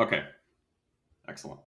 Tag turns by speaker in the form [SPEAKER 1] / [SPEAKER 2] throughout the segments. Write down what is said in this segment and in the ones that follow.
[SPEAKER 1] Okay, excellent.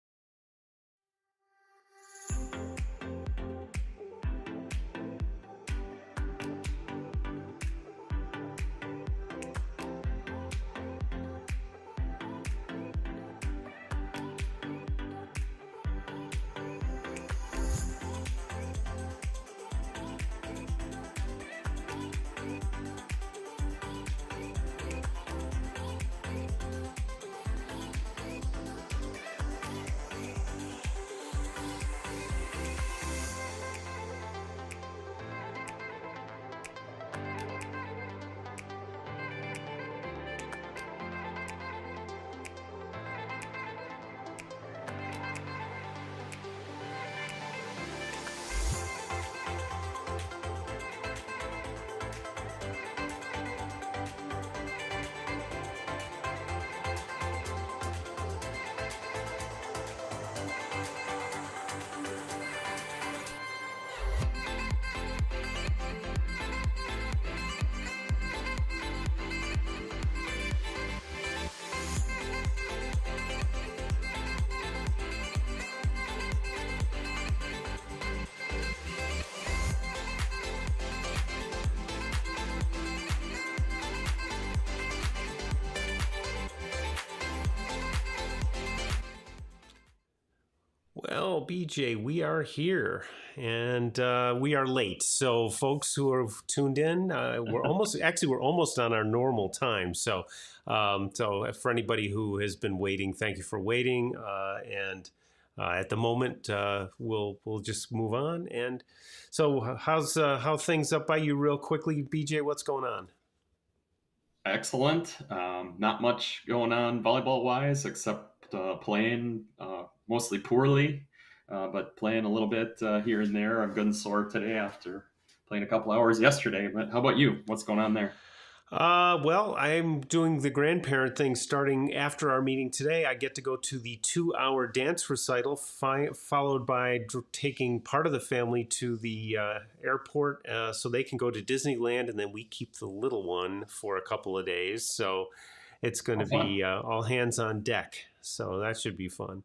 [SPEAKER 2] Well, BJ, we are here and we are late. So, folks who have tuned in, we're almost on our normal time. So for anybody who has been waiting, thank you for waiting. And at the moment, we'll just move on. And so, how things up by you, real quickly, BJ? What's going on?
[SPEAKER 1] Excellent. Not much going on volleyball wise, except playing mostly poorly, but playing a little bit here and there. I'm good and sore today after playing a couple hours yesterday. But how about you? What's going on there?
[SPEAKER 2] Well, I'm doing the grandparent thing starting after our meeting today. I get to go to the 2 hour dance recital, followed by taking part of the family to the airport so they can go to Disneyland, and then we keep the little one for a couple of days. So it's going
[SPEAKER 1] How
[SPEAKER 2] to
[SPEAKER 1] fun.
[SPEAKER 2] be all hands on deck. So that should be fun.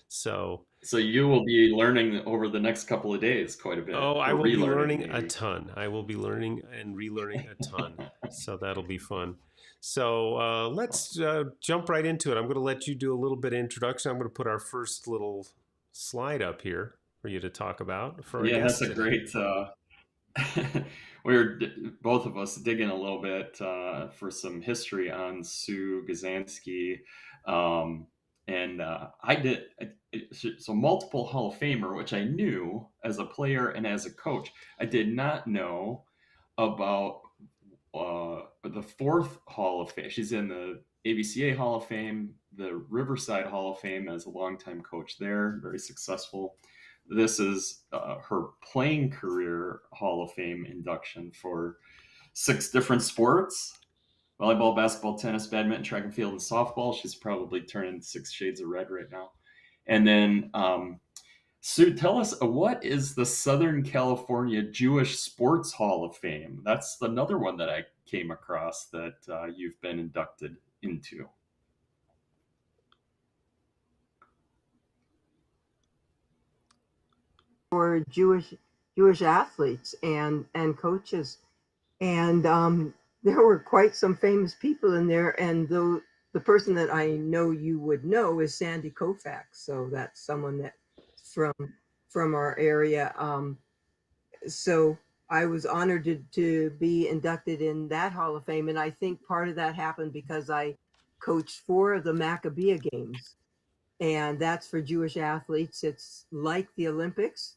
[SPEAKER 2] So,
[SPEAKER 1] So you will be learning over the next couple of days quite a bit,
[SPEAKER 2] oh, I
[SPEAKER 1] or
[SPEAKER 2] will be
[SPEAKER 1] relearning
[SPEAKER 2] learning a
[SPEAKER 1] maybe.
[SPEAKER 2] ton. I will be learning and relearning a ton. So that'll be fun. So let's jump right into it. I'm going to let you do a little bit of introduction. I'm going to put our first little slide up here for you to talk about for our
[SPEAKER 1] Yeah, that's
[SPEAKER 2] guest
[SPEAKER 1] a
[SPEAKER 2] today.
[SPEAKER 1] great. We were both of us digging a little bit for some history on Sue Gozansky, um, and I did so multiple Hall of Famer, which I knew as a player and as a coach. I did not know about the fourth Hall of Fame. She's in the ABCA Hall of Fame, the Riverside Hall of Fame as a longtime coach there, very successful. This is her playing career Hall of Fame induction for 6 different sports: volleyball, basketball, tennis, badminton, track and field, and softball. She's probably turning 6 shades of red right now. And then, Sue, tell us what is the Southern California Jewish Sports Hall of Fame? That's another one that I came across that you've been inducted into.
[SPEAKER 3] For Jewish athletes and coaches, and there were quite some famous people in there. And the person that I know you would know is Sandy Koufax, so that's someone that from from our area. So I was honored to be inducted in that Hall of Fame, and I think part of that happened because I coached 4 of the Maccabea games, and that's for Jewish athletes. It's like the Olympics,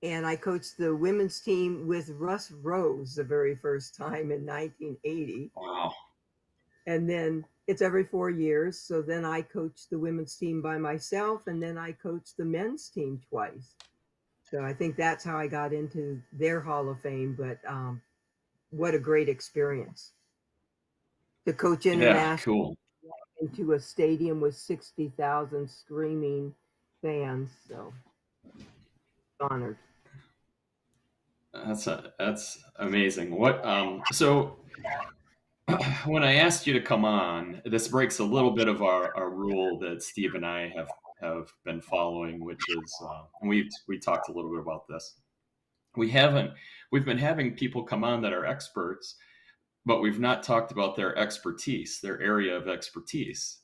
[SPEAKER 3] and I coached the women's team with Russ Rose the very first time in 1980.
[SPEAKER 1] Wow.
[SPEAKER 3] And then it's every 4 years. So then I coached the women's team by myself, and then I coached the men's team twice. So I think that's how I got into their Hall of Fame. But what a great experience to coach
[SPEAKER 1] Yeah,
[SPEAKER 3] international
[SPEAKER 1] cool.
[SPEAKER 3] into a stadium with 60,000 screaming fans. So honored.
[SPEAKER 1] That's amazing. What so when I asked you to come on, this breaks a little bit of our rule that Steve and I have been following, which is, and we talked a little bit about this. We haven't we've been having people come on that are experts, but we've not talked about their expertise, their area of expertise,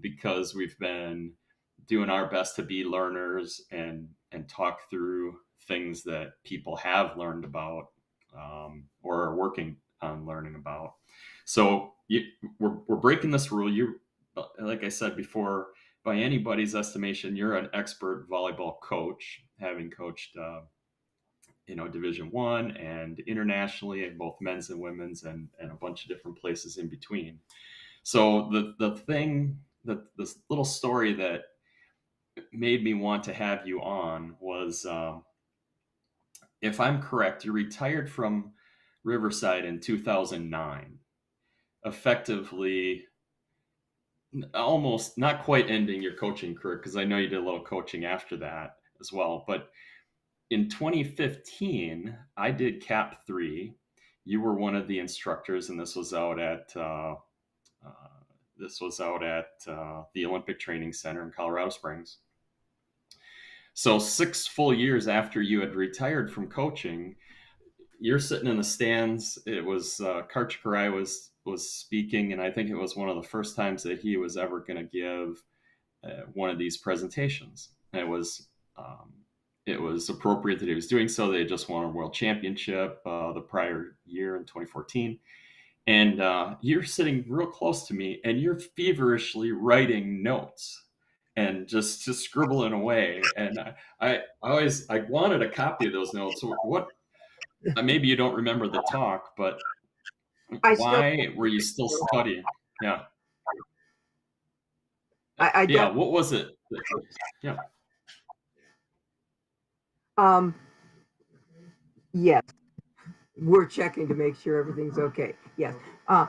[SPEAKER 1] because we've been doing our best to be learners and talk through things that people have learned about, or are working on learning about. So we're breaking this rule. You, like I said before, by anybody's estimation, you're an expert volleyball coach, having coached Division 1 and internationally in both men's and women's, and a bunch of different places in between. So this little story that made me want to have you on was, if I'm correct, you retired from Riverside in 2009, effectively almost not quite ending your coaching career, because I know you did a little coaching after that as well. But in 2015, I did Cap 3. You were one of the instructors, and this was out at the Olympic Training Center in Colorado Springs. So 6 full years after you had retired from coaching, you're sitting in the stands. It was Karch Karai was speaking, and I think it was one of the first times that he was ever going to give one of these presentations. And it was appropriate that he was doing so. They had just won a world championship the prior year in 2014. And you're sitting real close to me, and you're feverishly writing notes and just scribbling away. And I wanted a copy of those notes. So what? Maybe you don't remember the talk, but
[SPEAKER 3] I still,
[SPEAKER 1] why were you still studying? Yeah,
[SPEAKER 3] I
[SPEAKER 1] yeah.
[SPEAKER 3] definitely,
[SPEAKER 1] What was it? Yeah.
[SPEAKER 3] um, yes, we're checking to make sure everything's okay. Yes. Uh,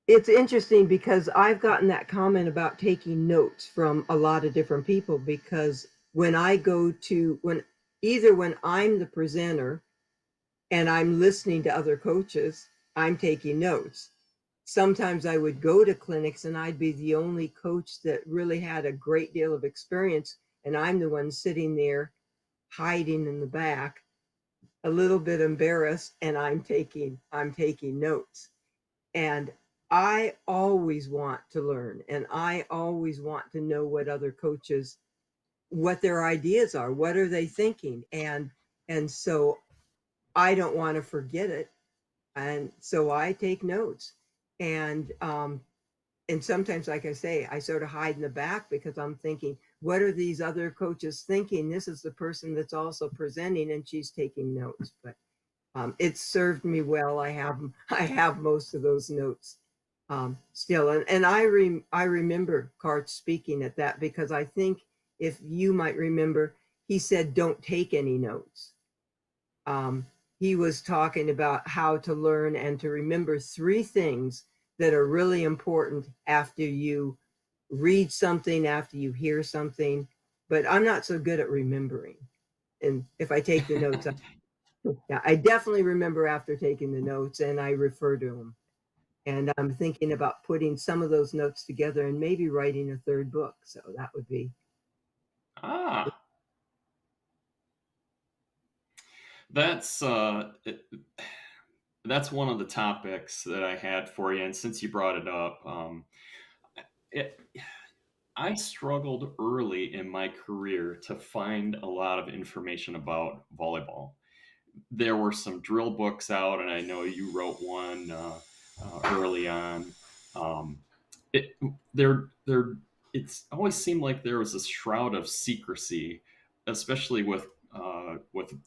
[SPEAKER 3] it's interesting because I've gotten that comment about taking notes from a lot of different people, because when I go to, when I'm the presenter and I'm listening to other coaches, I'm taking notes. Sometimes I would go to clinics and I'd be the only coach that really had a great deal of experience, and I'm the one sitting there hiding in the back, a little bit embarrassed, and I'm taking notes. And I always want to learn, and I always want to know what other coaches, what their ideas are, what are they thinking, and so I don't want to forget it, and so I take notes. And sometimes, like I say, I sort of hide in the back because I'm thinking, what are these other coaches thinking? This is the person that's also presenting, and she's taking notes. But it's served me well. I have most of those notes still, and I remember Cart speaking at that, because I think, if you might remember, he said don't take any notes. Um, he was talking about how to learn and to remember three things that are really important after you read something, after you hear something. But I'm not so good at remembering. And if I take the notes, yeah, I definitely remember after taking the notes, and I refer to them. And I'm thinking about putting some of those notes together and maybe writing a third book. So that would be.
[SPEAKER 1] Ah, that's that's one of the topics that I had for you. And since you brought it up, it, I struggled early in my career to find a lot of information about volleyball. There were some drill books out, and I know you wrote one early on. Um, it there it's always seemed like there was a shroud of secrecy, especially with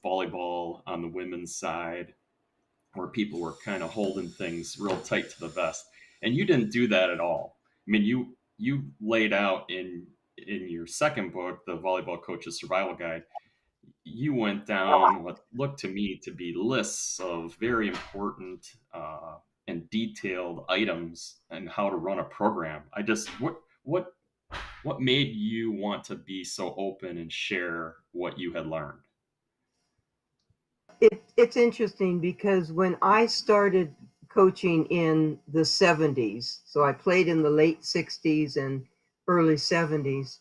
[SPEAKER 1] volleyball on the women's side, where people were kind of holding things real tight to the vest. And you didn't do that at all. I mean, you laid out in your second book, the Volleyball Coach's Survival Guide, you went down what looked to me to be lists of very important and detailed items and how to run a program. I just what made you want to be so open and share what you had learned?
[SPEAKER 3] It's interesting because when I started coaching in the 70s. So I played in the late 60s and early 70s.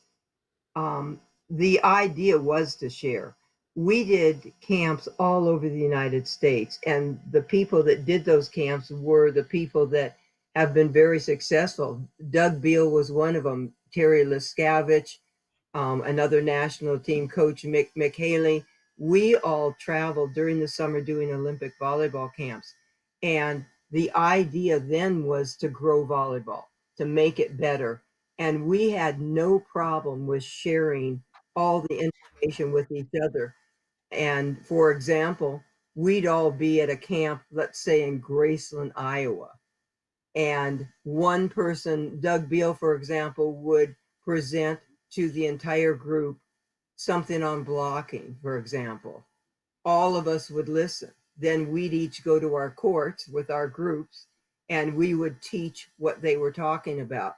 [SPEAKER 3] The idea was to share. We did camps all over the United States, and the people that did those camps were the people that have been very successful. Doug Beal was one of them, Terry Liskavich, another national team coach, Mick Haley. We all traveled during the summer doing Olympic volleyball camps. And the idea then was to grow volleyball, to make it better. And we had no problem with sharing all the information with each other. And for example, we'd all be at a camp, let's say in Graceland, Iowa. And one person, Doug Beal, for example, would present to the entire group something on blocking, for example. All of us would listen. Then we'd each go to our courts with our groups and we would teach what they were talking about.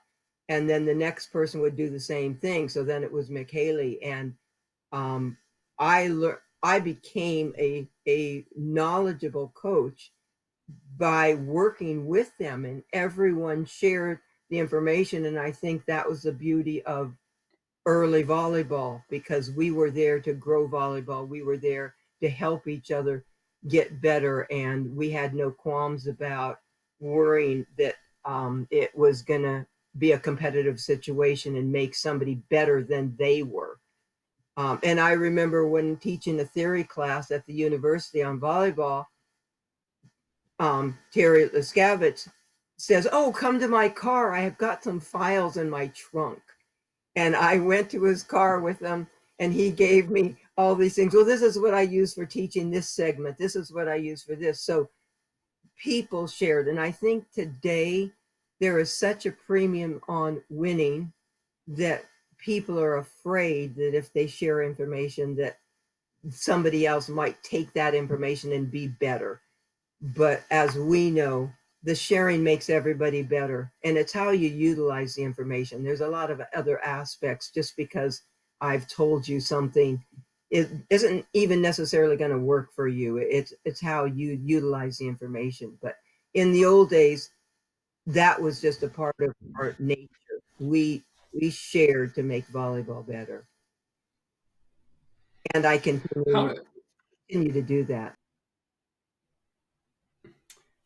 [SPEAKER 3] And then the next person would do the same thing. So then it was Mick Haley. And um, I became a knowledgeable coach by working with them, and everyone shared the information. And I think that was the beauty of early volleyball, because we were there to grow volleyball. We were there to help each other get better. And we had no qualms about worrying that it was going to be a competitive situation and make somebody better than they were. And I remember when teaching a theory class at the university on volleyball, Terry Liskavich says, "Oh, come to my car. I have got some files in my trunk." And I went to his car with him and he gave me all these things. Well, this is what I use for teaching this segment. This is what I use for this. So people shared. And I think today there is such a premium on winning that people are afraid that if they share information that somebody else might take that information and be better. But as we know, the sharing makes everybody better. And it's how you utilize the information. There's a lot of other aspects. Just because I've told you something, it isn't even necessarily going to work for you. It's how you utilize the information. But in the old days, that was just a part of our nature. We shared to make volleyball better. And I
[SPEAKER 1] How
[SPEAKER 3] continue to do that.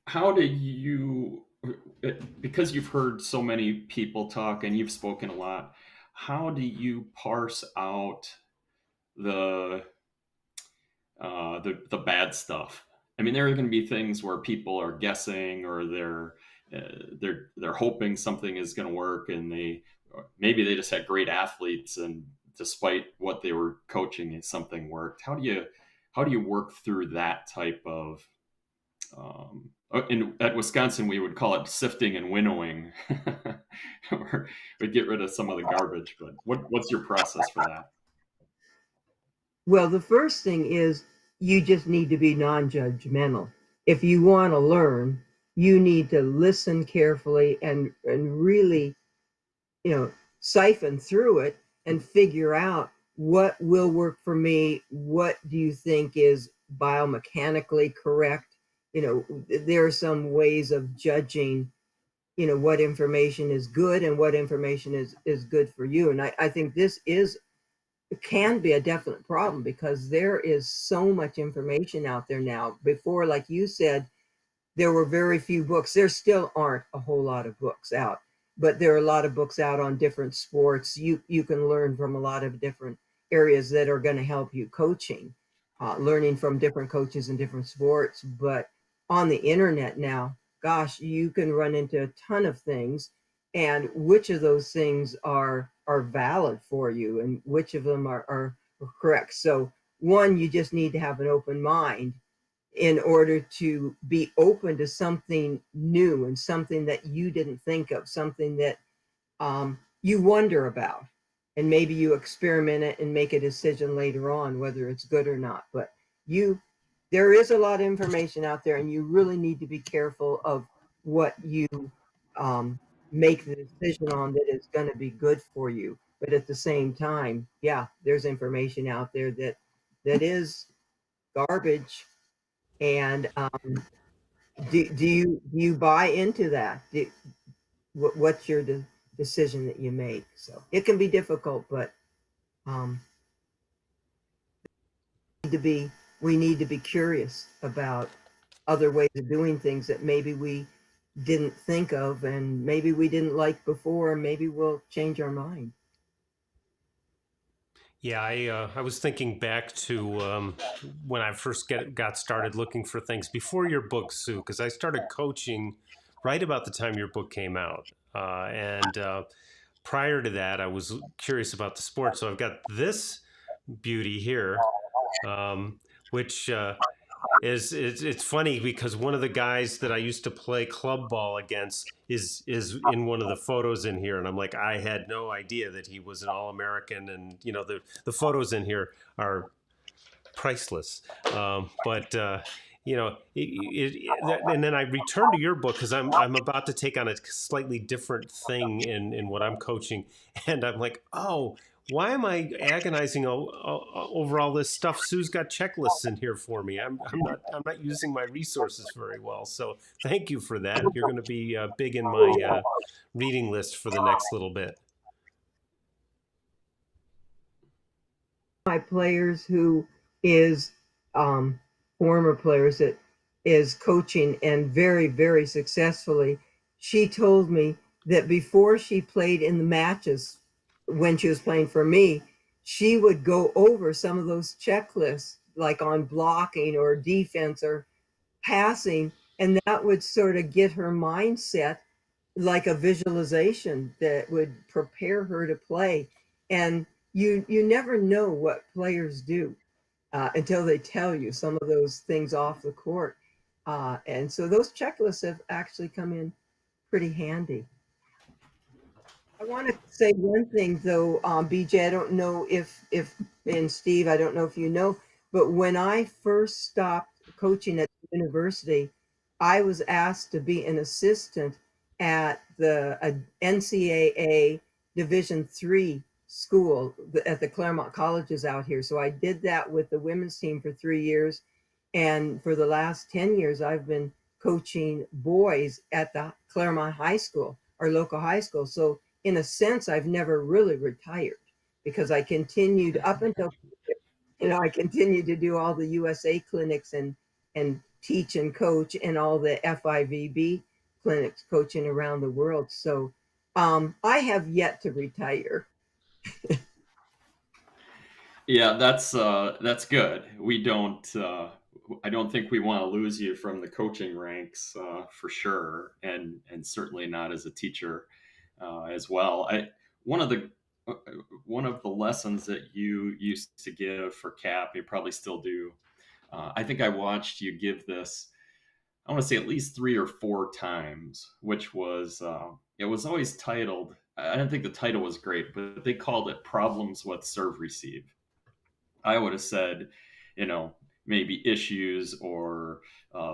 [SPEAKER 1] how do you, because you've heard so many people talk and you've spoken a lot, how do you parse out the the bad stuff? I mean, there are going to be things where people are guessing, or they're hoping something is going to work, and maybe they just had great athletes, and despite what they were coaching, something worked. How do you work through that type of at Wisconsin, we would call it sifting and winnowing. We'd get rid of some of the garbage. But what's your process for that?
[SPEAKER 3] Well, the first thing is you just need to be non-judgmental. If you want to learn, you need to listen carefully and really, siphon through it and figure out what will work for me. What do you think is biomechanically correct? There are some ways of judging, what information is good and what information is good for you. And I think this is it can be a definite problem, because there is so much information out there now. Before, like you said, there were very few books. There still aren't a whole lot of books out, but there are a lot of books out on different sports. You can learn from a lot of different areas that are going to help you coaching, learning from different coaches in different sports. But on the internet now, gosh, you can run into a ton of things, and which of those things are valid for you and which of them are correct. So one, you just need to have an open mind in order to be open to something new and something that you didn't think of, something that you wonder about. And maybe you experiment it and make a decision later on whether it's good or not. But there is a lot of information out there, and you really need to be careful of what you make the decision on that is going to be good for you. But at the same time, yeah, there's information out there that is garbage. And Do you buy into that? What's your decision that you make? So it can be difficult, but um, to be we need to be curious about other ways of doing things that maybe we didn't think of and maybe we didn't like before, and maybe we'll change our mind.
[SPEAKER 2] Yeah, I was thinking back to when I first got started looking for things before your book, Sue, because I started coaching right about the time your book came out, and prior to that, I was curious about the sport. So I've got this beauty here, which is it's funny because one of the guys that I used to play club ball against is in one of the photos in here, and I'm like, I had no idea that he was an All-American, and you know the photos in here are priceless. But you know, and then I return to your book because I'm about to take on a slightly different thing in what I'm coaching, and I'm like, oh, why am I agonizing over all this stuff? Sue's got checklists in here for me. I'm not using my resources very well. So thank you for that. You're going to be big in my reading list for the next little bit.
[SPEAKER 3] My players who is um, former players that is coaching and very, very successfully. She told me that before she played in the matches, when she was playing for me, she would go over some of those checklists, like on blocking or defense or passing, and that would sort of get her mindset like a visualization that would prepare her to play. And you never know what players do until they tell you some of those things off the court. And so those checklists have actually come in pretty handy. I want to say one thing though, BJ. I don't know if and Steve, I don't know if you know, but when I first stopped coaching at the university, I was asked to be an assistant at the NCAA Division III school at the Claremont colleges out here. So I did that with the women's team for 3 years, and for the last 10 years, I've been coaching boys at the Claremont High School, our local high school. So in a sense, I've never really retired because I continued up until, I continued to do all the USA clinics and teach and coach and all the FIVB clinics coaching around the world. So I have yet to retire.
[SPEAKER 1] Yeah, that's good. We don't. I don't think we want to lose you from the coaching ranks for sure, and certainly not as a teacher as well. I one of the one of the lessons that you used to give for CAP, you probably still do. I think I watched you give this. I want to say at least 3 or 4 times, which was it was always titled. I don't think the title was great, but they called it "Problems with Serve Receive." I would have said, you know, maybe issues or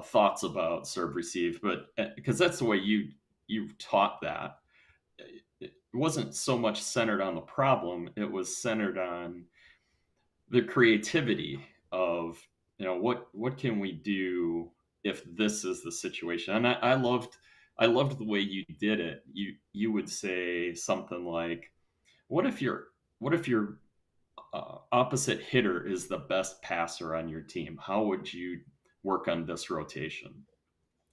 [SPEAKER 1] thoughts about serve receive, but because that's the way you taught that. It wasn't so much centered on the problem; it was centered on the creativity of, what can we do if this is the situation. And I loved the way you did it. You would say something like, what if your opposite hitter is the best passer on your team? How would you work on this rotation?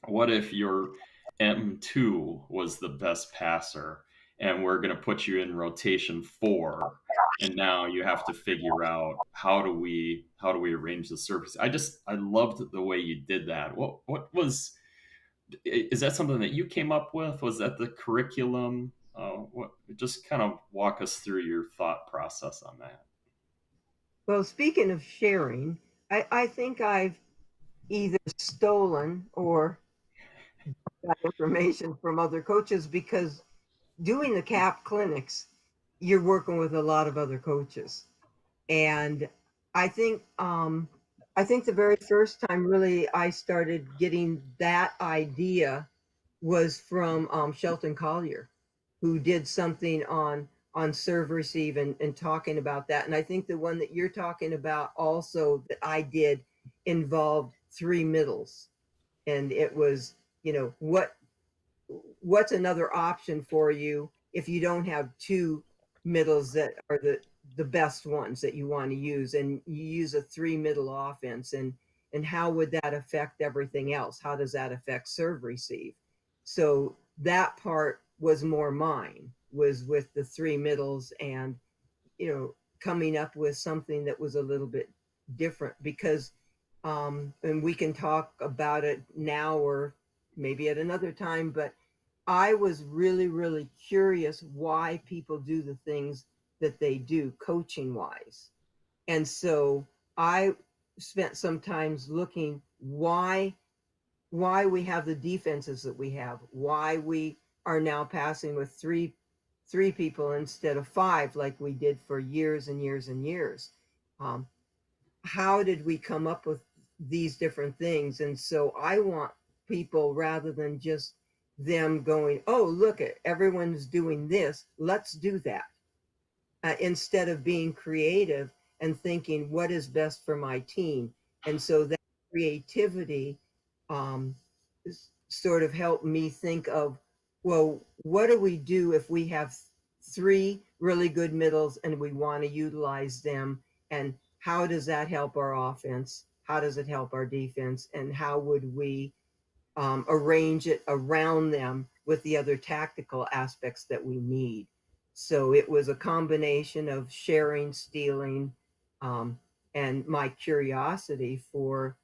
[SPEAKER 1] What if your M2 was the best passer and we're going to put you in rotation 4, and now you have to figure out how do we arrange the service? I loved the way you did that. What was is that something that you came up with? Was that the curriculum? What Just kind of walk us through your thought process on that.
[SPEAKER 3] Well, speaking of sharing, I think I've either stolen or got information from other coaches because doing the CAP clinics, you're working with a lot of other coaches. And I think I think the very first time really I started getting that idea was from Shelton Collier, who did something on serve receive and talking about that. And I think the one that you're talking about also that I did involved three middles. and it was, what's another option for you if you don't have two middles that are the best ones that you want to use, and you use a three middle offense, and how would that affect everything else? How does that affect serve receive? So that part was more mine, was with the three middles, and coming up with something that was a little bit different, because and we can talk about it now or maybe at another time, but I was really, really curious why people do the things that they do coaching wise. And so I spent some times looking why we have the defenses that we have, why we are now passing with three people instead of five like we did for years and years and years. Um, how did we come up with these different things? And so I want people, rather than just them going, oh, look at everyone's doing this, let's do that, instead of being creative and thinking what is best for my team. And so that creativity um, sort of helped me think of, well, what do we do if we have three really good middles and we want to utilize them? And how does that help our offense? How does it help our defense? And how would we arrange it around them with the other tactical aspects that we need? So it was a combination of sharing, stealing, um, and my curiosity for,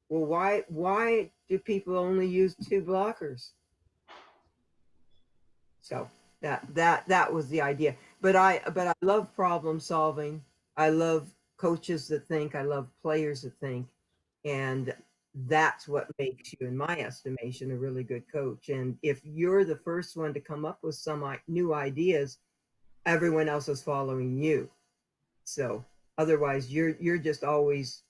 [SPEAKER 3] well, why do people only use two blockers? So that was the idea. But I love problem solving. I love coaches that think. I love players that think, and that's what makes you, in my estimation, a really good coach. And if you're the first one to come up with some new ideas, everyone else is following you. So otherwise, you're just always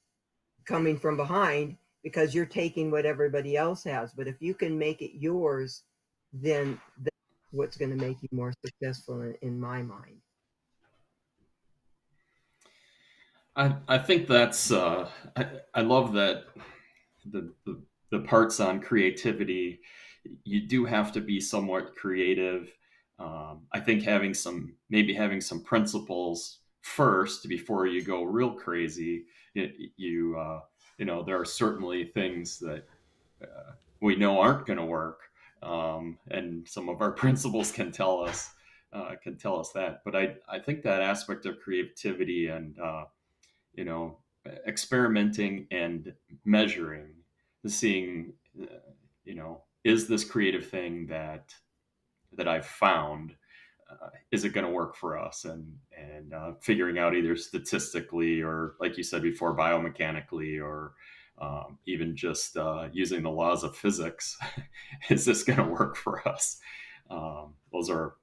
[SPEAKER 3] coming from behind because you're taking what everybody else has. But if you can make it yours, then that's what's going to make you more successful in my mind.
[SPEAKER 1] I think that's I love that the parts on creativity. You do have to be somewhat creative. I think having some principles first before you go real crazy. There are certainly things that we know aren't going to work, and some of our principles can tell us that. But I think that aspect of creativity and you know, experimenting and measuring, seeing, is this creative thing that I've found, is it going to work for us? And figuring out either statistically or, like you said before, biomechanically, or even just using the laws of physics, is this going to work for us? Those are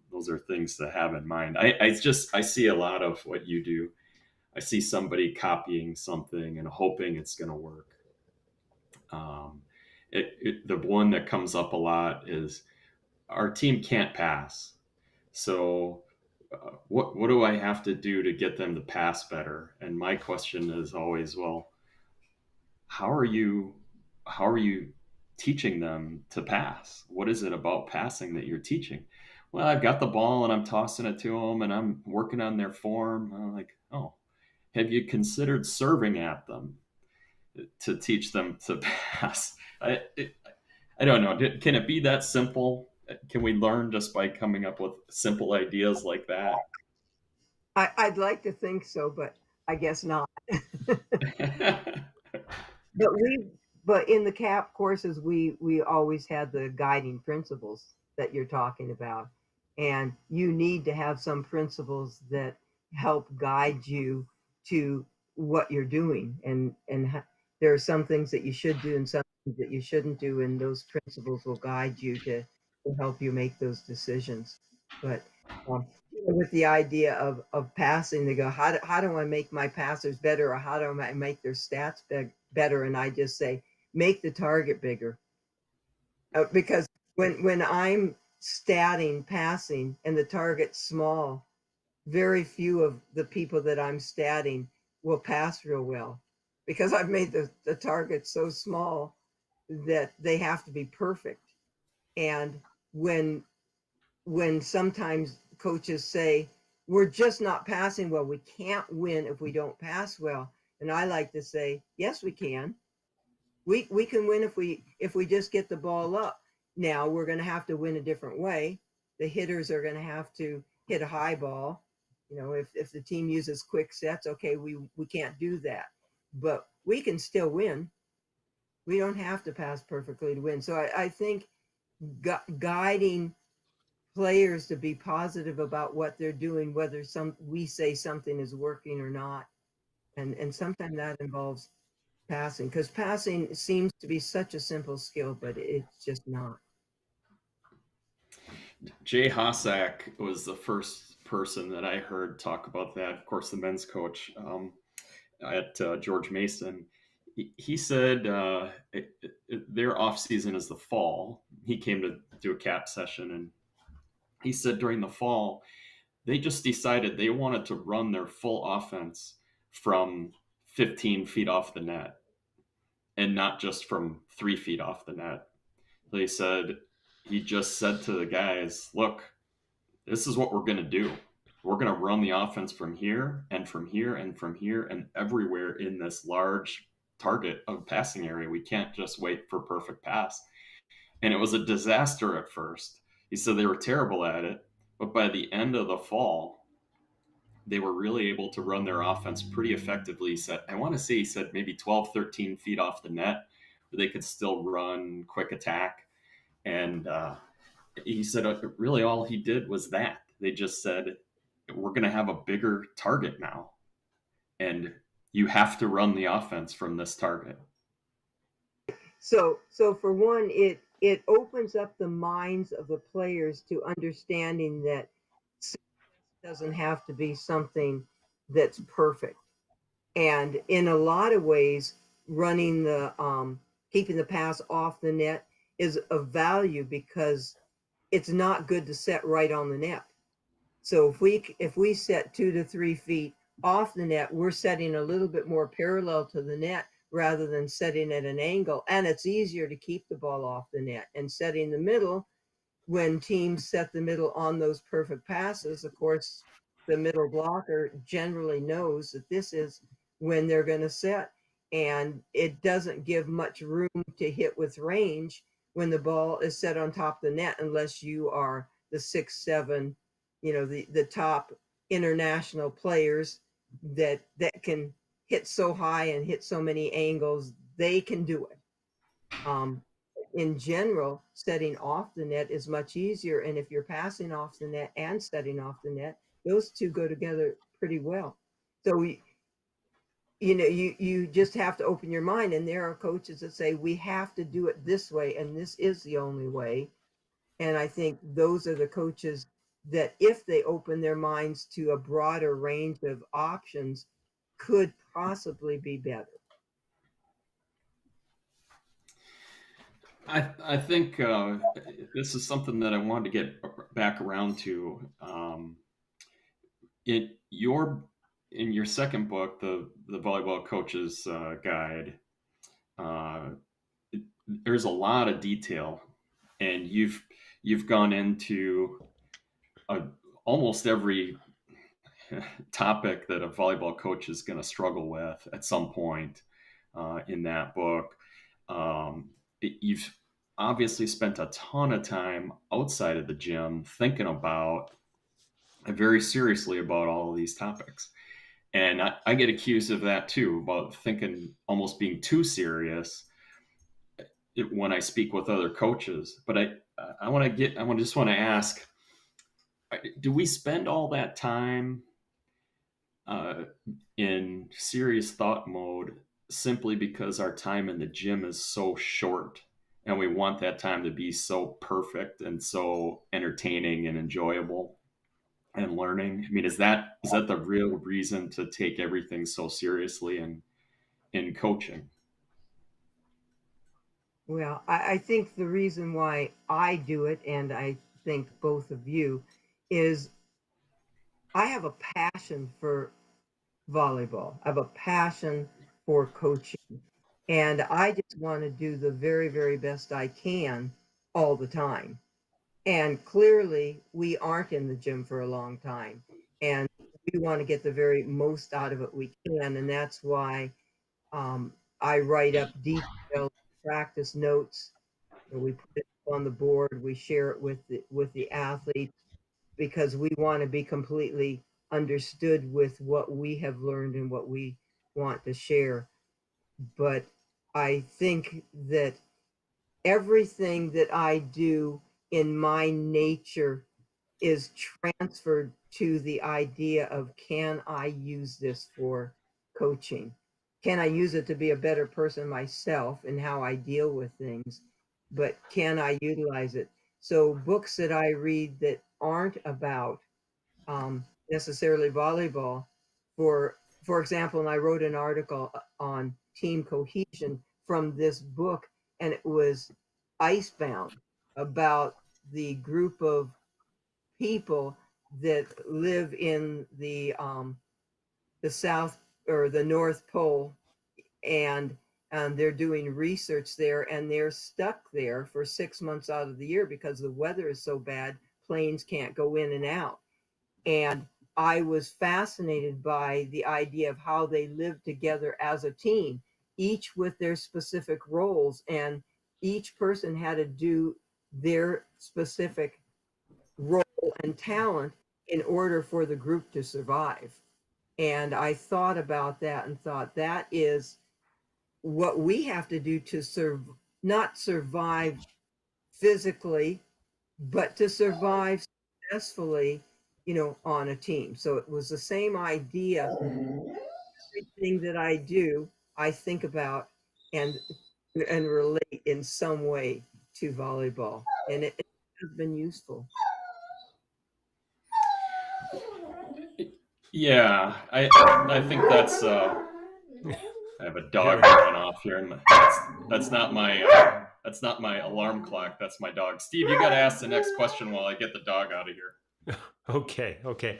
[SPEAKER 1] things to have in mind. I see a lot of what you do. I see somebody copying something and hoping it's going to work. Um, the one that comes up a lot is our team can't pass. So, what do I have to do to get them to pass better? And my question is always, well, how are you how are you teaching them to pass? What is it about passing that you're teaching? Well, I've got the ball and I'm tossing it to them and I'm working on their form. I'm like, oh, have you considered serving at them to teach them to pass? I don't know. Can it be that simple? Can we learn just by coming up with simple ideas like that?
[SPEAKER 3] I'd like to think so, but I guess not. But but in the CAP courses, we always had the guiding principles that you're talking about, and you need to have some principles that help guide you to what you're doing, and there are some things that you should do and some things that you shouldn't do, and those principles will guide you to help you make those decisions. But um, with the idea of passing, they go, how do I make my passers better, or how do I make their stats better? And I just say, make the target bigger, because when I'm statting passing and the target's small, very few of the people that I'm statting will pass real well, because I've made the target so small that they have to be perfect. And when sometimes coaches say, we're just not passing well, we can't win if we don't pass well. And I like to say, yes, we can. We can win if we just get the ball up. Now we're going to have to win a different way. The hitters are going to have to hit a high ball. You know, if the team uses quick sets, okay, we can't do that, but we can still win. We don't have to pass perfectly to win. So I think guiding players to be positive about what they're doing, whether we say something is working or not, and sometimes that involves passing, because passing seems to be such a simple skill, but it's just not.
[SPEAKER 1] Jay Hossack was the first person that I heard talk about that. Of course, the men's coach at George Mason. He said their off season is the fall. He came to do a cap session, and he said during the fall they just decided they wanted to run their full offense from 15 feet off the net and not just from 3 feet off the net. They said, he just said to the guys, look, this is what we're going to do. We're going to run the offense from here and from here and from here and everywhere in this large target of passing area. We can't just wait for perfect pass. And it was a disaster at first. He said they were terrible at it, but by the end of the fall, they were really able to run their offense pretty effectively. He said, I want to say he said maybe 12, 13 feet off the net, where they could still run quick attack. And he said really all he did was that. They just said, we're going to have a bigger target now, and you have to run the offense from this target.
[SPEAKER 3] So for one, it opens up the minds of the players to understanding that success doesn't have to be something that's perfect. And in a lot of ways, running the keeping the pass off the net is of value, because it's not good to set right on the net. So if we set 2 to 3 feet off the net, we're setting a little bit more parallel to the net rather than setting at an angle, and it's easier to keep the ball off the net. And setting the middle, when teams set the middle on those perfect passes, of course, the middle blocker generally knows that this is when they're going to set, and it doesn't give much room to hit with range when the ball is set on top of the net, unless you are the 6'7", you know, the top international players that can hit so high and hit so many angles. They can do it. In general, setting off the net is much easier, and if you're passing off the net and setting off the net, those two go together pretty well. So you just have to open your mind, and there are coaches that say we have to do it this way, and this is the only way. And I think those are the coaches that, if they open their minds to a broader range of options, could possibly be better.
[SPEAKER 1] I think this is something that I wanted to get back around to. In your second book, the volleyball coach's guide, uh, there's a lot of detail, and you've gone into a, almost every topic that a volleyball coach is going to struggle with at some point in that book. You've obviously spent a ton of time outside of the gym thinking about very seriously about all of these topics. And I get accused of that too, about thinking almost being too serious when I speak with other coaches. But I just want to ask, do we spend all that time uh, in serious thought mode simply because our time in the gym is so short, and we want that time to be so perfect and so entertaining and enjoyable and learning? I mean, is that the real reason to take everything so seriously in coaching?
[SPEAKER 3] Well, I think the reason why I do it, and I think both of you, is I have a passion for volleyball. I have a passion for coaching. And I just want to do the very, very best I can all the time. And clearly, we aren't in the gym for a long time. And we want to get the very most out of it we can. And that's why I write up detailed practice notes. We put it on the board. We share it with the athletes because we want to be completely understood with what we have learned and what we want to share. But I think that everything that I do in my nature is transferred to the idea of, can I use this for coaching? Can I use it to be a better person myself in how I deal with things? But can I utilize it? So books that I read that aren't about necessarily volleyball, for example, and I wrote an article on team cohesion from this book, and it was Icebound, about the group of people that live in the South or the North Pole, and they're doing research there, and they're stuck there for 6 months out of the year because the weather is so bad, planes can't go in and out. And I was fascinated by the idea of how they lived together as a team, each with their specific roles, and each person had to do their specific role and talent in order for the group to survive. And I thought about that and thought that is what we have to do to not survive physically, but to survive successfully, on a team. So it was the same idea. Everything that I do, I think about and relate in some way to volleyball, and it has been useful.
[SPEAKER 1] Yeah, I think that's I have a dog
[SPEAKER 2] Very
[SPEAKER 1] going off here, and that's not my alarm clock. That's my dog. Steve, you got to ask the next question while I get the dog out of here.
[SPEAKER 2] okay. Okay.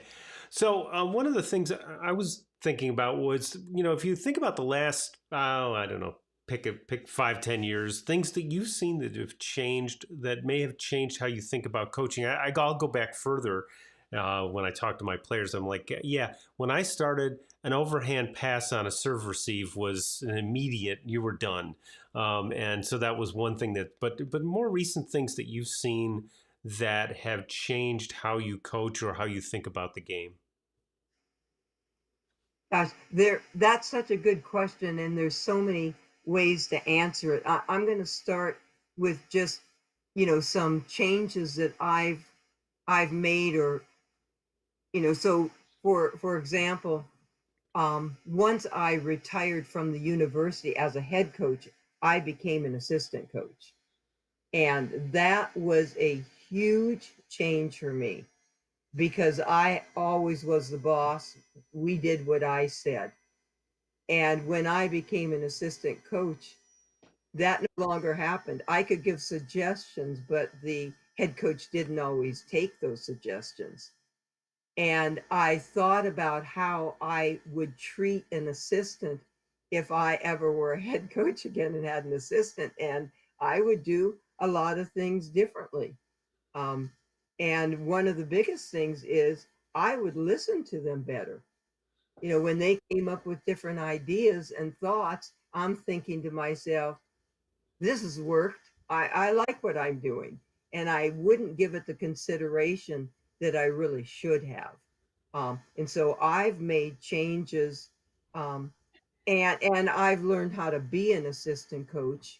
[SPEAKER 2] So one of the things I was thinking about was, if you think about the last, I don't know, pick 5, 10 years, things that you've seen that have changed, that may have changed how you think about coaching. I'll go back further. When I talk to my players, I'm like, yeah, when I started, an overhand pass on a serve receive was an immediate, you were done. And so that was one thing but more recent things that you've seen that have changed how you coach or how you think about the game?
[SPEAKER 3] Gosh, that's such a good question, and there's so many ways to answer it. I'm going to start with just, some changes that I've made, or so for example, once I retired from the university as a head coach, I became an assistant coach. And that was a huge change for me because I always was the boss. We did what I said. And when I became an assistant coach, that no longer happened. I could give suggestions, but the head coach didn't always take those suggestions. And I thought about how I would treat an assistant if I ever were a head coach again and had an assistant. And I would do a lot of things differently. Um, and one of the biggest things is I would listen to them better. When they came up with different ideas and thoughts, I'm thinking to myself, this has worked. I like what I'm doing. And I wouldn't give it the consideration that I really should have. And so I've made changes, um, and I've learned how to be an assistant coach,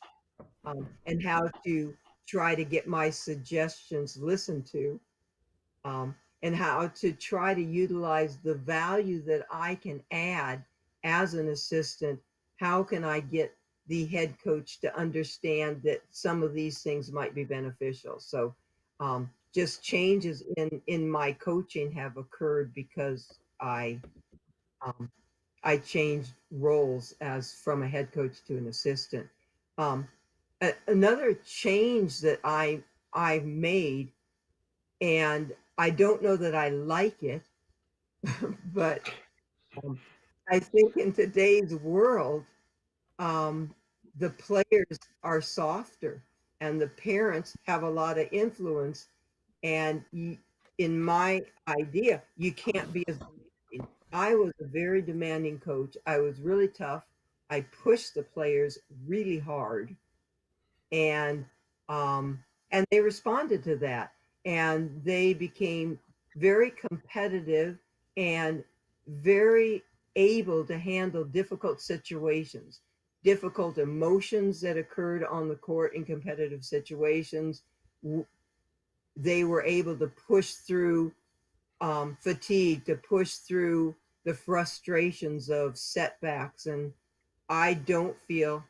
[SPEAKER 3] and how to try to get my suggestions listened to, and how to try to utilize the value that I can add as an assistant. How can I get the head coach to understand that some of these things might be beneficial? So, just changes in my coaching have occurred because um, I changed roles as from a head coach to an assistant. Um, Another change that I made, and I don't know that I like it, but um, I think in today's world, um, the players are softer and the parents have a lot of influence. And in my idea, you can't be as demanding. I was a very demanding coach. I was really tough. I pushed the players really hard, and um, and they responded to that, and they became very competitive and very able to handle difficult situations, difficult emotions that occurred on the court in competitive situations. They were able to push through fatigue, to push through the frustrations of setbacks. And I don't feel,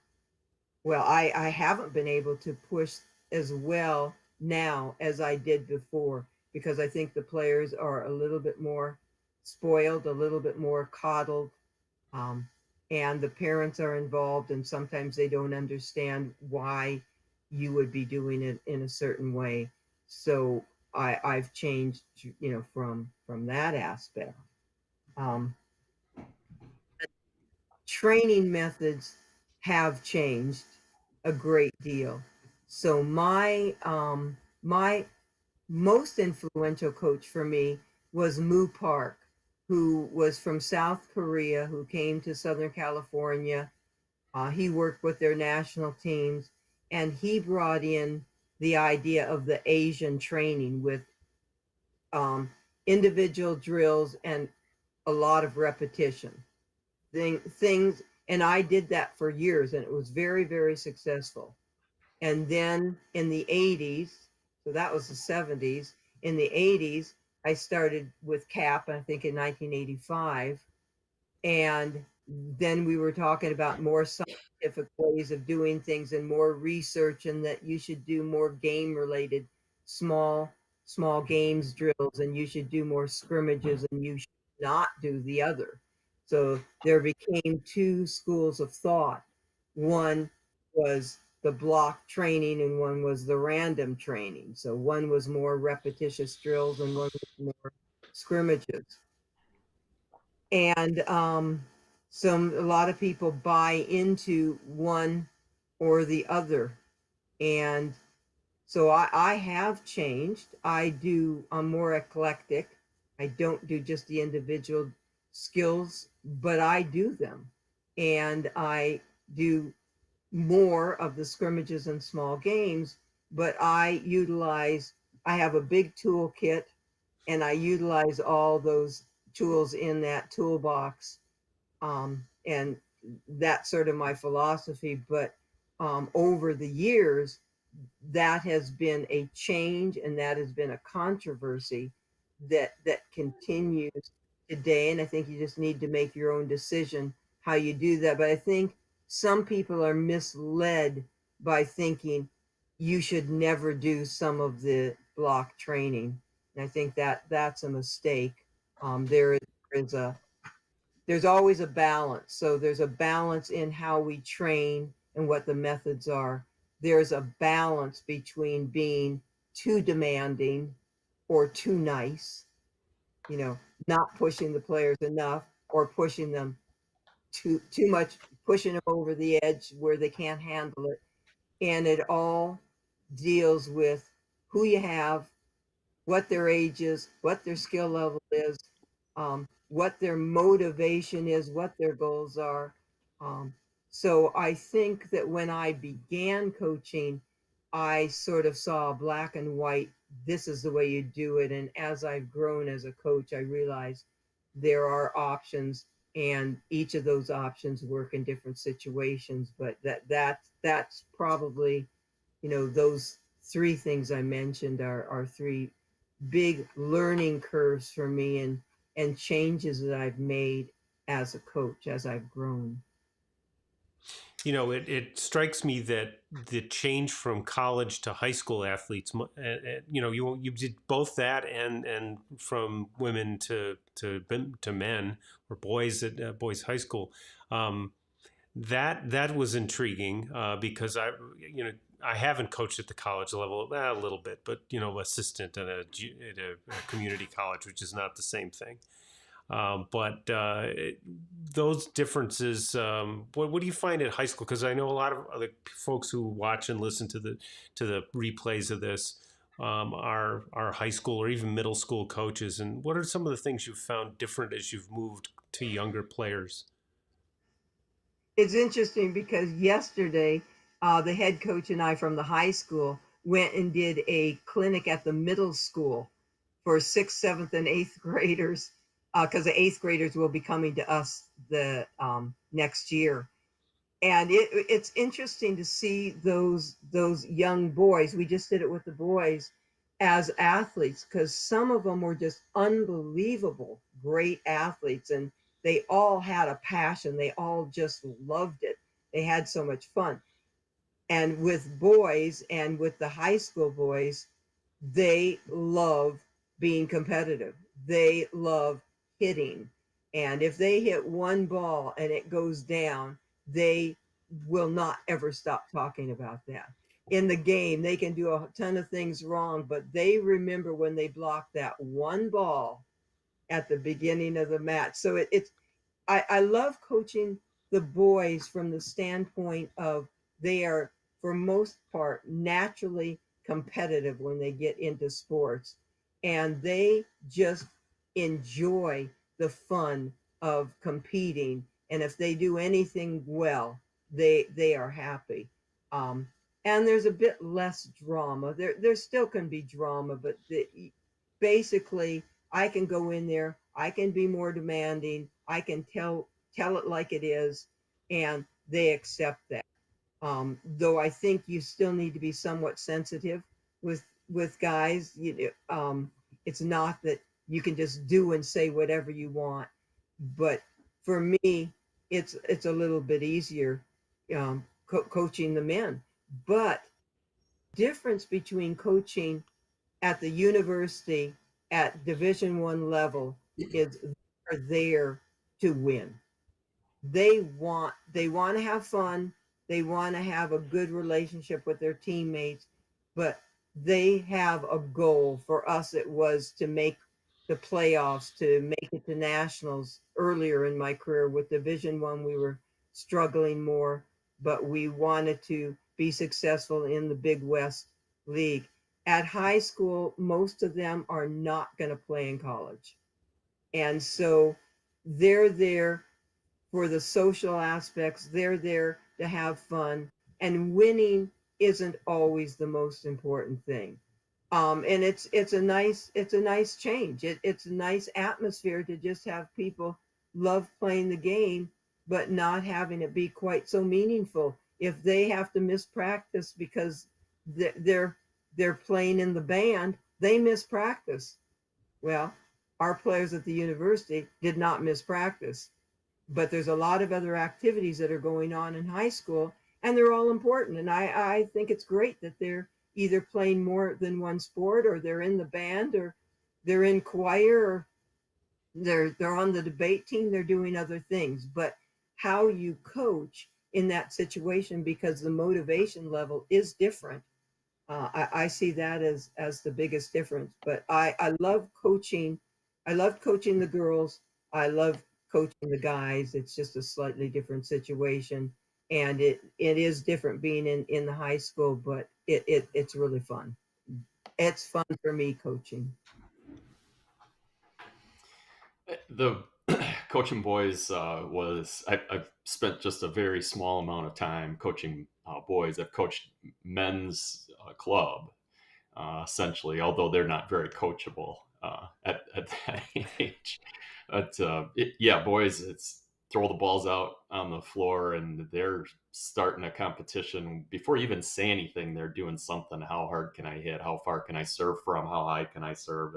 [SPEAKER 3] well, I haven't been able to push as well now as I did before, because I think the players are a little bit more spoiled, a little bit more coddled, um, and the parents are involved, and sometimes they don't understand why you would be doing it in a certain way. So I've changed, from that aspect. Um, Training methods have changed a great deal. So my most influential coach for me was Moo Park, who was from South Korea, who came to Southern California. He worked with their national teams, and he brought in the idea of the Asian training with um, individual drills and a lot of repetition. Things, and I did that for years, and it was very, very successful. And then in the 80s, so that was the 70s, in the 80s, I started with CAP, I think in 1985. And then we were talking about more scientific ways of doing things and more research, and that you should do more game related small small games drills, and you should do more scrimmages, and you should not do the other. So there became two schools of thought. One was the block training, and one was the random training. So one was more repetitious drills and one was more scrimmages. And a lot of people buy into one or the other. And so I have changed. I'm more eclectic. I don't do just the individual skills, but I do them. And I do more of the scrimmages and small games, but I have a big toolkit, and I utilize all those tools in that toolbox. And that's sort of my philosophy. But over the years, that has been a change, and that has been a controversy that continues today. And I think you just need to make your own decision how you do that. But I think some people are misled by thinking you should never do some of the block training. And I think that that's a mistake. There is a there's always a balance. So there's a balance in how we train and what the methods are. There's a balance between being too demanding or too nice, you know, not pushing the players enough, or pushing them too much, pushing them over the edge where they can't handle it. And it all deals with who you have, what their age is, what their skill level is, what their motivation is, what their goals are. Um, so I think that when I began coaching, I sort of saw black and white, this is the way you do it. And as I've grown as a coach, I realized there are options, and each of those options work in different situations. But that's probably, those three things I mentioned are three big learning curves for me, and changes that I've made as a coach as I've grown.
[SPEAKER 2] It strikes me that the change from college to high school athletes, you did both that, and from women to men or boys at boys high school. That was intriguing, because I haven't coached at the college level, a little bit, but assistant at a community college, which is not the same thing. But those differences, what do you find at high school? Because I know a lot of other folks who watch and listen to the replays of this are high school or even middle school coaches. And what are some of the things you've found different as you've moved to younger players?
[SPEAKER 3] It's interesting because yesterday, the head coach and I from the high school went and did a clinic at the middle school for sixth, seventh, and eighth graders, because the eighth graders will be coming to us the next year. And it's interesting to see those young boys. We just did it with the boys as athletes because some of them were just unbelievable, great athletes, and they all had a passion. They all just loved it. They had so much fun. And with boys and with the high school boys, they love being competitive. They love hitting. And if they hit one ball and it goes down, they will not ever stop talking about that. In the game, they can do a ton of things wrong, but they remember when they blocked that one ball at the beginning of the match. So it's I love coaching the boys from the standpoint of they are, for most part, naturally competitive when they get into sports, and they just enjoy the fun of competing. And if they do anything well, they are happy. Um, and there's a bit less drama. There still can be drama, but basically I can go in there, I can be more demanding, I can tell it like it is, and they accept that. Though I think you still need to be somewhat sensitive with guys. It's not that you can just do and say whatever you want, but for me, it's a little bit easier coaching the men. But difference between coaching at the university at Division I level is they're there to win. They want to have fun, they want to have a good relationship with their teammates, but they have a goal. For us it was to make the playoffs, to make it to nationals. Earlier in my career with Division I, we were struggling more, but we wanted to be successful in the Big West League. At high school, most of them are not going to play in college, and so they're there for the social aspects. They're there to have fun, and winning isn't always the most important thing. And it's a nice change. It's a nice atmosphere to just have people love playing the game, but not having it be quite so meaningful. If they have to miss practice because they're they're playing in the band, they miss practice. Well, our players at the university did not miss practice, but there's a lot of other activities that are going on in high school, and they're all important. And I think it's great that they're either playing more than one sport, or they're in the band, or they're in choir, or they're on the debate team. They're doing other things. But how you coach in that situation, because the motivation level is different, I see that as the biggest difference. But I love coaching. I love coaching the girls. I love coaching the guys. It's just a slightly different situation, and it is different being in the high school, but it's really fun. It's fun for me coaching.
[SPEAKER 1] The coaching boys I've spent just a very small amount of time coaching boys. I've coached men's club essentially, although they're not very coachable at that age. But yeah, boys, it's throw the balls out on the floor and they're starting a competition before you even say anything. They're doing something. How hard can I hit? How far can I serve from? How high can I serve?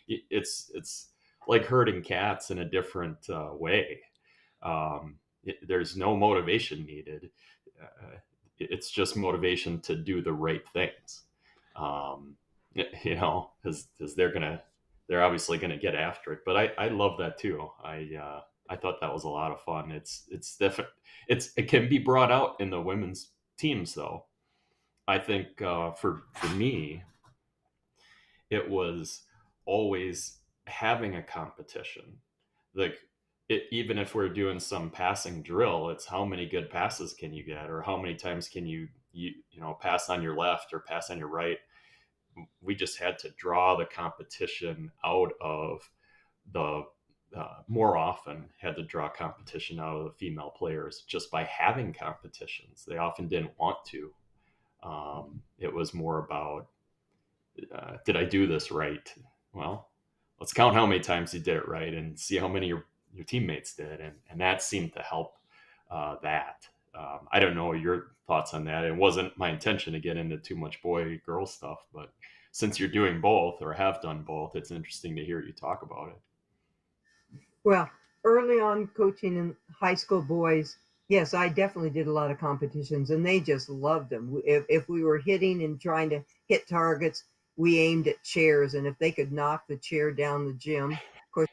[SPEAKER 1] It's like herding cats in a different way. There's no motivation needed. It's just motivation to do the right things. Um, because they're obviously gonna get after it. But I love that too. I thought that was a lot of fun. It's different. It can be brought out in the women's teams though. I think for me, it was always having a competition. like even if we're doing some passing drill, it's how many good passes can you get, or how many times can you pass on your left or pass on your right. We just had to draw the competition out of the more often had to draw competition out of the female players just by having competitions. They often didn't want to. It was more about, did I do this right? Well, let's count how many times you did it right and see how many your teammates did. And that seemed to help that. I don't know your thoughts on that. It wasn't my intention to get into too much boy girl stuff, but since you're doing both or have done both, it's interesting to hear you talk about it.
[SPEAKER 3] Well, early on coaching in high school boys, yes, I definitely did a lot of competitions and they just loved them. If we were hitting and trying to hit targets, we aimed at chairs. And if they could knock the chair down the gym, of course,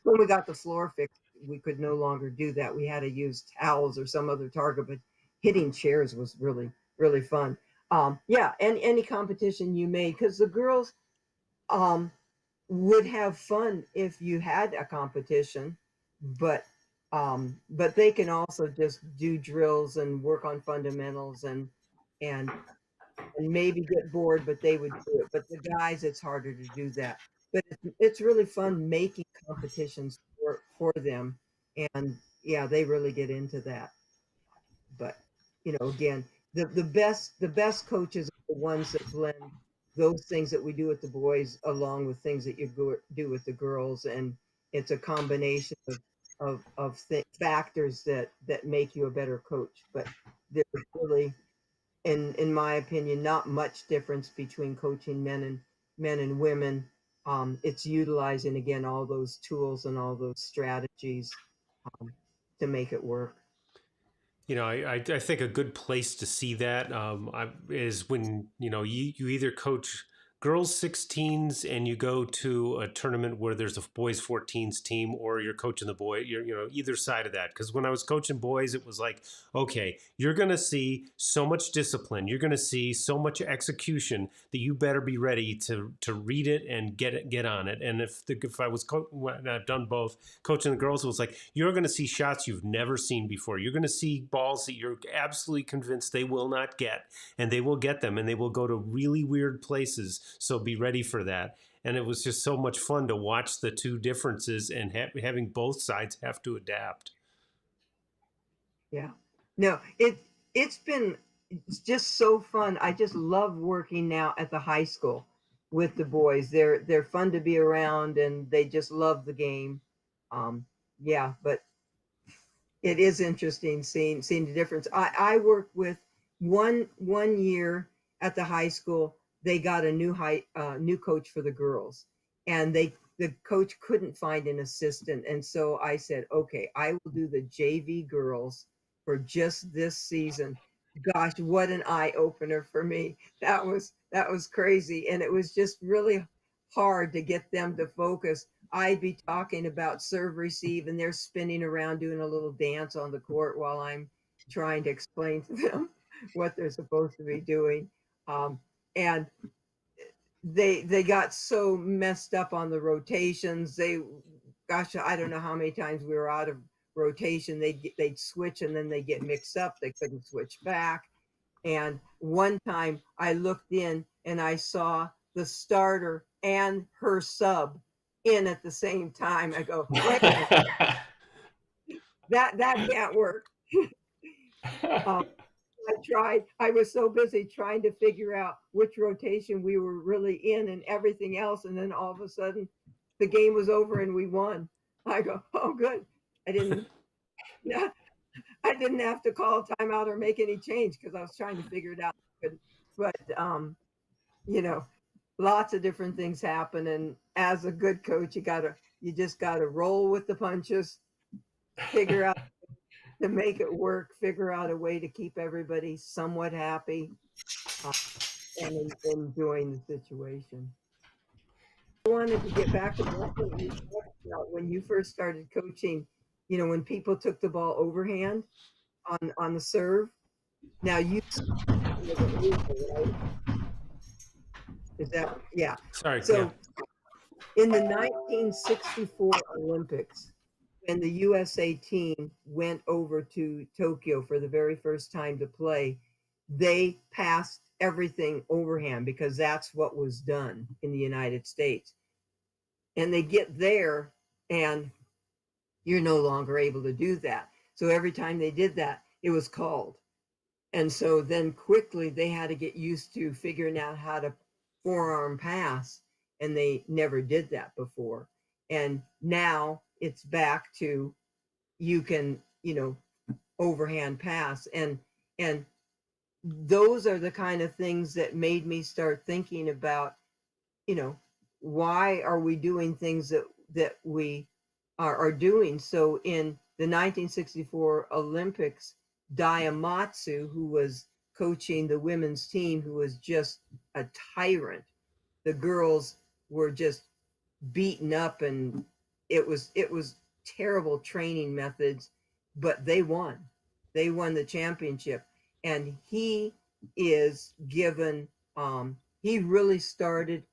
[SPEAKER 3] when we got the floor fixed, we could no longer do that. We had to use towels or some other target, but hitting chairs was really, really fun. Yeah, and any competition you made, because the girls, um, would have fun if you had a competition, but they can also just do drills and work on fundamentals and maybe get bored, but they would do it. But the guys, it's harder to do that. But it's really fun making competitions for them, and yeah, they really get into that. But again, the best coaches are the ones that blend those things that we do with the boys along with things that you do with the girls, and it's a combination of factors that make you a better coach. But there's really, in my opinion, not much difference between coaching men and women. It's utilizing again all those tools and all those strategies um, to make it work.
[SPEAKER 2] I think a good place to see that is when you either coach girls 16s and you go to a tournament where there's a boys 14s team, or you're coaching the boy. You're either side of that. Because when I was coaching boys, it was like, okay, you're going to see so much discipline, you're going to see so much execution that you better be ready to read it and get on it. And if I was when I've done both, coaching the girls, it was like, you're going to see shots you've never seen before. You're going to see balls that you're absolutely convinced they will not get, and they will get them, and they will go to really weird places. So be ready for that. And it was just so much fun to watch the two differences and having both sides have to adapt.
[SPEAKER 3] Yeah. No, it's just so fun. I just love working now at the high school with the boys. They're fun to be around and they just love the game. Yeah, but it is interesting seeing the difference. I worked with one year at the high school. They got a new coach for the girls, and the coach couldn't find an assistant, and so I said, okay, I will do the JV girls for just this season. Gosh, what an eye opener for me. That was crazy, and it was just really hard to get them to focus. I'd be talking about serve receive and they're spinning around doing a little dance on the court while I'm trying to explain to them what they're supposed to be doing. And they got so messed up on the rotations. Gosh, I don't know how many times we were out of rotation. They'd switch and then they get mixed up. They couldn't switch back. And one time I looked in and I saw the starter and her sub in at the same time. I go, wait, that can't work. um, I was so busy trying to figure out which rotation we were really in and everything else. And then all of a sudden the game was over and we won. I go, oh, good. I didn't, yeah, I didn't have to call a timeout or make any change because I was trying to figure it out. But you know, lots of different things happen. And as a good coach, you just gotta roll with the punches, figure out to make it work, figure out a way to keep everybody somewhat happy uh, and enjoying the situation. I wanted to get back to one thing you talked about when you first started coaching, when people took the ball overhand on the serve. Now you right? Is that yeah?
[SPEAKER 2] Sorry, yeah.
[SPEAKER 3] So in the 1964 Olympics, when the USA team went over to Tokyo for the very first time to play, they passed everything overhand because that's what was done in the United States. And they get there and you're no longer able to do that. So every time they did that, it was called. And so then quickly they had to get used to figuring out how to forearm pass, and they never did that before. And now it's back to you can, overhand pass, and those are the kind of things that made me start thinking about, you know, why are we doing things that we are doing? So in the 1964 Olympics, Daimatsu, who was coaching the women's team, who was just a tyrant, the girls were just beaten up, and it was terrible training methods, but they won the championship. And he is given he really started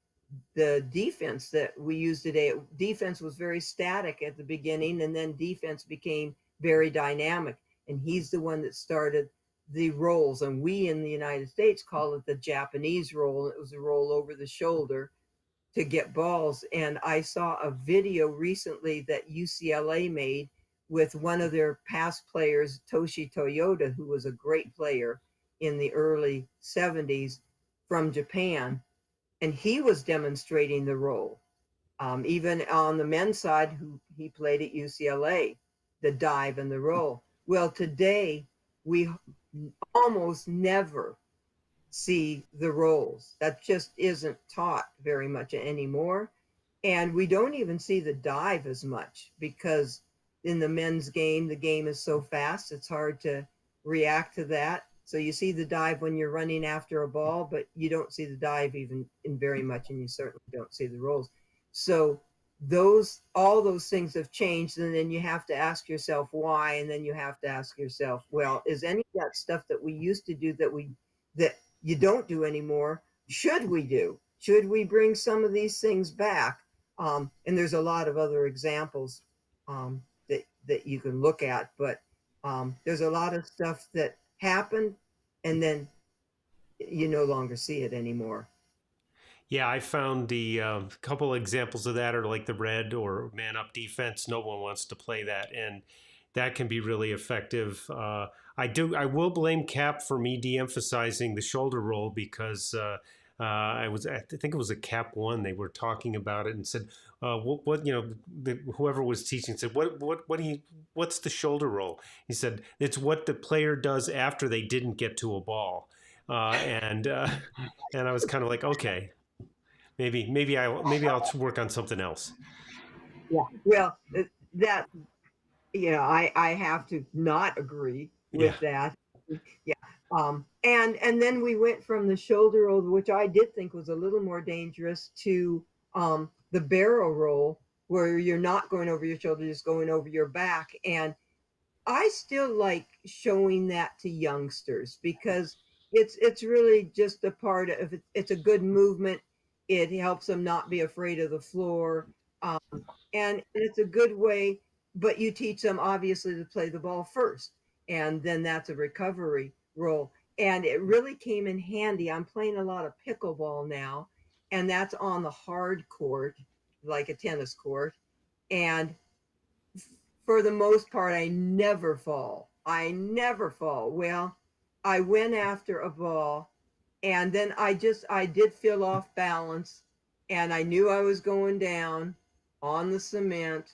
[SPEAKER 3] the defense that we use today. Defense was very static at the beginning, and then defense became very dynamic. And he's the one that started the rolls. And we in the United States call it the Japanese roll. It was a roll over the shoulder to get balls. And I saw a video recently that UCLA made with one of their past players, Toshi Toyota, who was a great player in the early 70s from Japan, and he was demonstrating the role. Even on the men's side, who he played at UCLA, the dive and the roll. Well, today we almost never see the rolls. That just isn't taught very much anymore. And we don't even see the dive as much because in the men's game, the game is so fast, it's hard to react to that. So you see the dive when you're running after a ball, but you don't see the dive even in very much, and you certainly don't see the rolls. So all those things have changed, and then you have to ask yourself why, and then you have to ask yourself, well, is any of that stuff that we used to do that you don't do anymore, should we do? Should we bring some of these things back? And there's a lot of other examples that you can look at, but there's a lot of stuff that happened, and then you no longer see it anymore.
[SPEAKER 2] Yeah, I found the couple examples of that are like the red or man up defense. No one wants to play that, and that can be really effective. I will blame Cap for me de-emphasizing the shoulder roll because I think it was a Cap one. They were talking about it and said, whoever was teaching said, what's the shoulder roll? He said, it's what the player does after they didn't get to a ball. And I was kind of like, okay, maybe I'll work on something else.
[SPEAKER 3] Yeah. Well, that I have to not agree
[SPEAKER 2] Yeah.
[SPEAKER 3] with that. Yeah. And then we went from the shoulder roll, which I did think was a little more dangerous, to the barrel roll, where you're not going over your shoulder, just going over your back. And I still like showing that to youngsters because it's really just a part of it. It's a good movement. It helps them not be afraid of the floor. Um, and it's a good way, but you teach them obviously to play the ball first, and then that's a recovery role. And it really came in handy. I'm playing a lot of pickleball now, and that's on the hard court, like a tennis court. And for the most part, I never fall. I never fall. Well, I went after a ball, and then I did feel off balance, and I knew I was going down on the cement.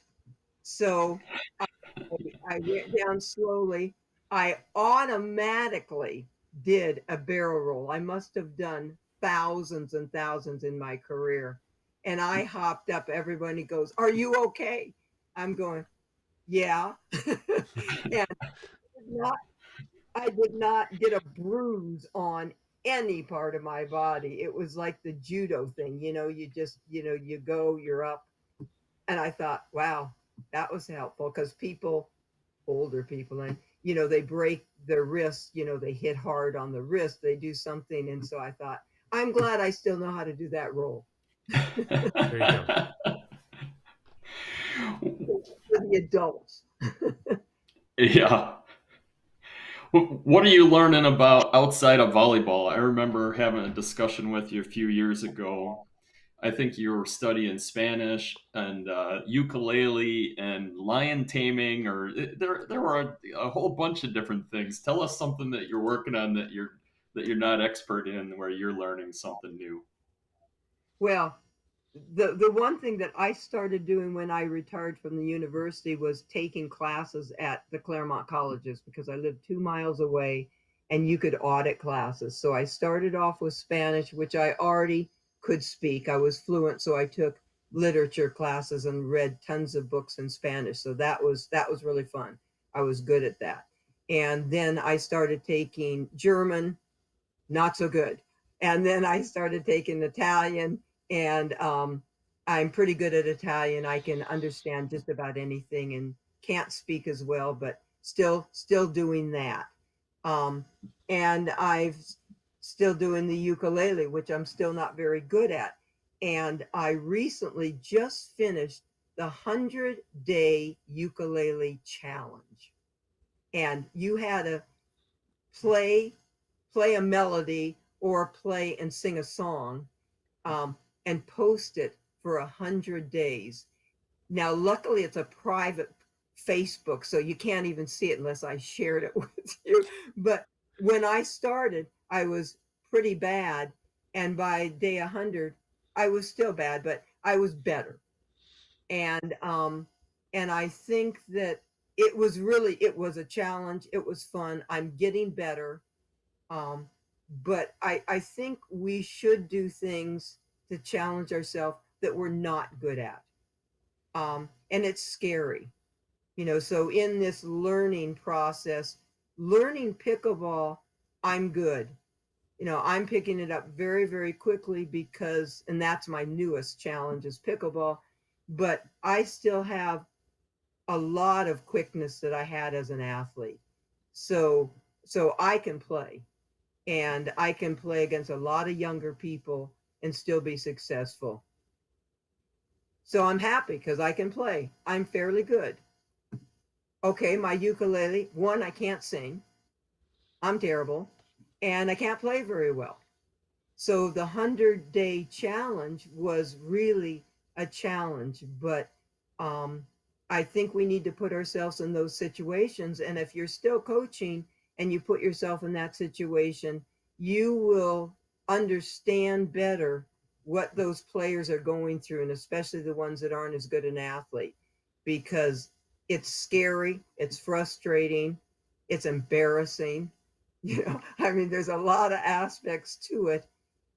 [SPEAKER 3] So I went down slowly. I automatically did a barrel roll. I must have done thousands and thousands in my career. And I hopped up. Everybody goes, "Are you okay?" I'm going, "Yeah." And not, I did not get a bruise on any part of my body. It was like the judo thing, you just, you go, you're up. And I thought, wow, that was helpful because older people, and they break their wrist, they hit hard on the wrist, they do something. And so I thought, I'm glad I still know how to do that roll.
[SPEAKER 2] There you go.
[SPEAKER 3] for the adults.
[SPEAKER 1] Yeah. What are you learning about outside of volleyball? I remember having a discussion with you a few years ago. I think you were studying Spanish and ukulele and lion taming, or there were a whole bunch of different things. Tell us something that you're working on that you're not expert in, where you're learning something new.
[SPEAKER 3] Well, the one thing that I started doing when I retired from the university was taking classes at the Claremont colleges because I lived 2 miles away and you could audit classes. So I started off with Spanish, which I already could speak. I was fluent, so I took literature classes and read tons of books in Spanish. So that was really fun. I was good at that. And then I started taking German, not so good. And then I started taking Italian, and I'm pretty good at Italian. I can understand just about anything and can't speak as well, but still doing that. Um, and I've still doing the ukulele, which I'm still not very good at. And I recently just finished the 100-day ukulele challenge. And you had to play play a melody or play and sing a song, um, and post it for 100 days. Now, luckily, it's a private Facebook, so you can't even see it unless I shared it with you. But when I started, I was pretty bad, and by day 100, I was still bad, but I was better. And I think that it was a challenge. It was fun. I'm getting better. um, but I think we should do things to challenge ourselves that we're not good at. And it's scary, so in this learning process, learning pickleball, I'm good. I'm picking it up very, very quickly because, and that's my newest challenge is pickleball, but I still have a lot of quickness that I had as an athlete. So, so I can play and I can play against a lot of younger people and still be successful. So I'm happy because I can play. I'm fairly good. Okay, my ukulele, one, I can't sing. I'm terrible. And I can't play very well. So the 100-day challenge was really a challenge, but um, I think we need to put ourselves in those situations. And if you're still coaching and you put yourself in that situation, you will understand better what those players are going through, and especially the ones that aren't as good an athlete, because it's scary, it's frustrating, it's embarrassing. I mean, there's a lot of aspects to it.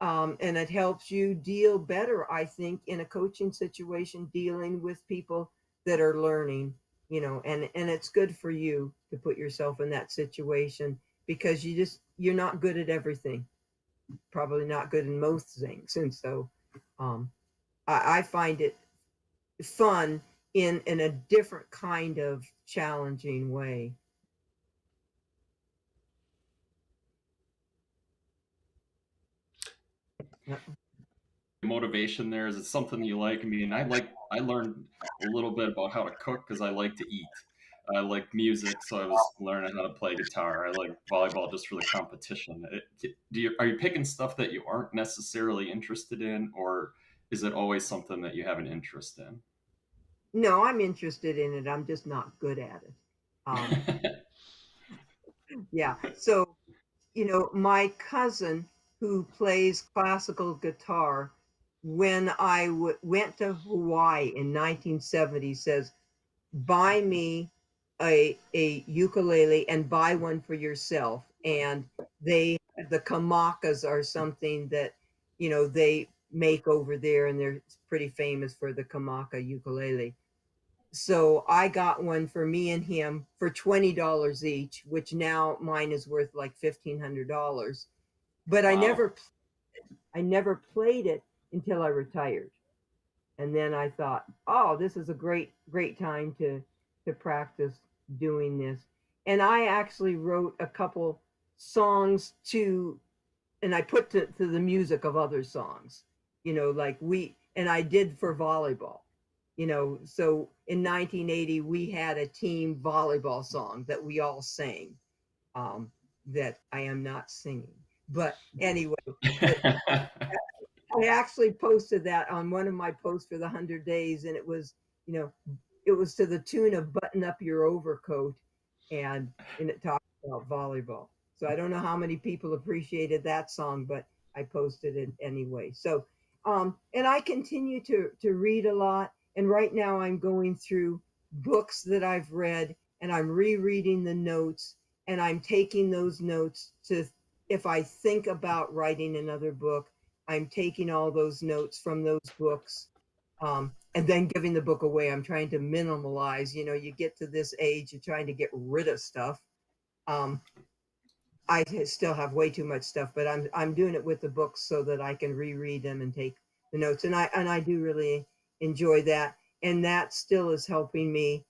[SPEAKER 3] And it helps you deal better, I think, in a coaching situation, dealing with people that are learning, and it's good for you to put yourself in that situation because you're not good at everything, probably not good in most things. And so um, I find it fun in a different kind of challenging way.
[SPEAKER 1] Motivation there? Is it something you like? I mean, I learned a little bit about how to cook because I like to eat. I like music, so I was learning how to play guitar. I like volleyball just for the competition. Are you picking stuff that you aren't necessarily interested in, or is it always something that you have an interest
[SPEAKER 3] No, I'm interested in it. I'm just not good at it. Um,
[SPEAKER 1] in?
[SPEAKER 3] yeah. So, my cousin who plays classical guitar, when I went to Hawaii in 1970, says, buy me a ukulele and buy one for yourself. And the kamakas are something that, they make over there, and they're pretty famous for the kamaka ukulele. So I got one for me and him for $20 each, which now mine is worth like $1,500. But
[SPEAKER 1] Wow.
[SPEAKER 3] I never played it until I retired. And then I thought, oh, this is a great time to practice doing this. And I actually wrote a couple songs and I put to the music of other songs, like and I did for volleyball. So in 1980, we had a team volleyball song that we all sang, that I am not singing. But anyway, but I actually posted that on one of my posts for the 100 days, and you know, it was to the tune of "Button Up Your Overcoat," and it talked about volleyball. So I don't know how many people appreciated that song, but I posted it anyway. So, and I continue to read a lot, and right now I'm going through books that I've read, and I'm rereading the notes, and I'm taking those notes to, if I think about writing another book, I'm taking all those notes from those books, and then giving the book away. I'm trying to minimalize. You get to this age, you're trying to get rid of stuff. Um, I still have way too much stuff, but I'm doing it with the books so that I can reread them and take the notes. And I do really enjoy that, and that still is helping me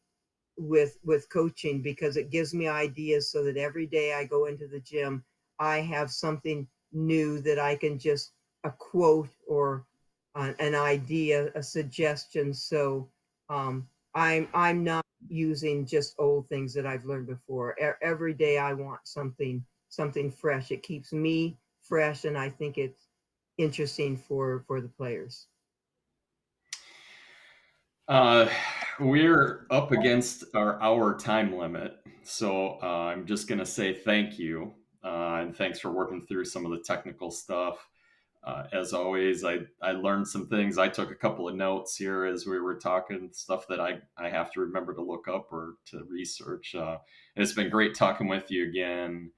[SPEAKER 3] with coaching, because it gives me ideas so that every day I go into the gym, I have something new that I can just, a quote or an idea, a suggestion. So I'm not using just old things that I've learned before. Every day I want something fresh. It keeps me fresh, and I think it's interesting for the players.
[SPEAKER 1] Uh, we're up against our hour time limit, so I'm just going to say thank you, and thanks for working through some of the technical stuff. As always, I learned some things. I took a couple of notes here as we were talking, stuff that I have to remember to look up or to research. It's been great talking with you again.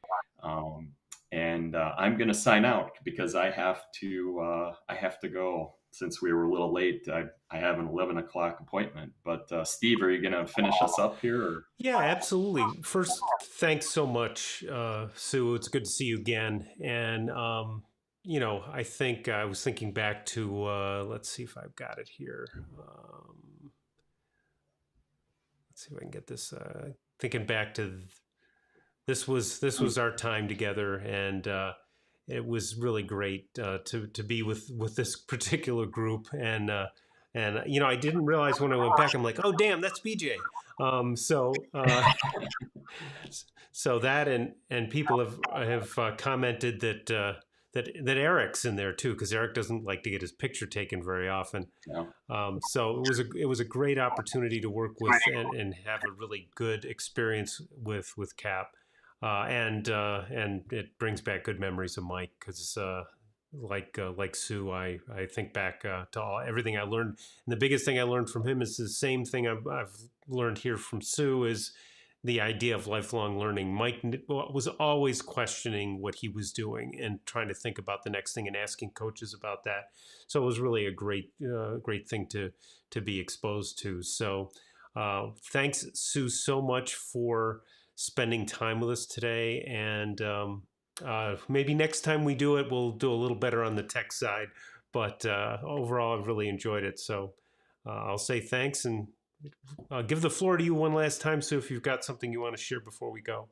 [SPEAKER 1] Um, and I'm going to sign out because I have to go since we were a little late. I have an 11 o'clock appointment. But Steve, are you going to finish us up here? Or?
[SPEAKER 2] Yeah, absolutely. First, thanks so much, Sue. It's good to see you again. And I think I was thinking back to let's see if I've got it here. Let's see if I can get this. Thinking back to this was our time together, and it was really great to be with this particular group. And I didn't realize when I went back. I'm like, oh damn, that's BJ. So so that and people have commented that Eric's in there too, because Eric doesn't like to get his picture taken very often.
[SPEAKER 1] Yeah.
[SPEAKER 2] So it was a great opportunity to work with and have a really good experience with Cap, and it brings back good memories of Mike, because like Sue, I think back to everything I learned, and the biggest thing I learned from him is the same thing I've learned here from Sue, is the idea of lifelong learning. Mike was always questioning what he was doing and trying to think about the next thing and asking coaches about that. So it was really a great thing to be exposed to. So thanks, Sue, so much for spending time with us today. And maybe next time we do it, we'll do a little better on the tech side. But overall, I've really enjoyed it. So I'll say thanks, and I'll give the floor to you one last time, Sue, if you've got something you want to share before we go.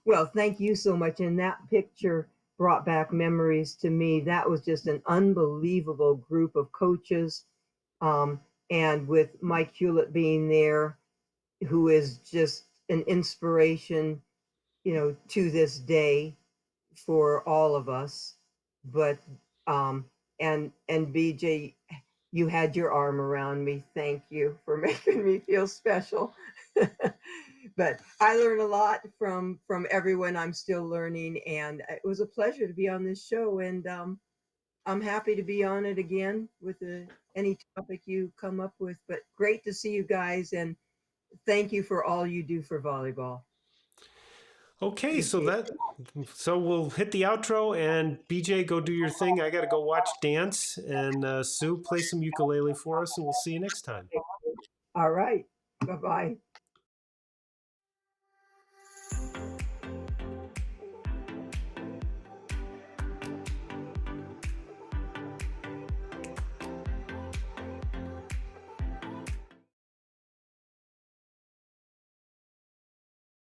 [SPEAKER 3] Well, thank you so much. And that picture brought back memories to me. That was just an unbelievable group of coaches. And with Mike Hewlett being there, who is just an inspiration, to this day for all of us. But and BJ, you had your arm around me. Thank you for making me feel special. But I learned a lot from everyone. I'm still learning, and it was a pleasure to be on this show. And I'm happy to be on it again with any topic you come up with. But great to see you guys, and thank you for all you do for volleyball.
[SPEAKER 2] Okay, so we'll hit the outro, and BJ, go do your thing. I got to go watch dance, and Sue, play some ukulele for us, and we'll see you next time.
[SPEAKER 3] All right. Bye bye.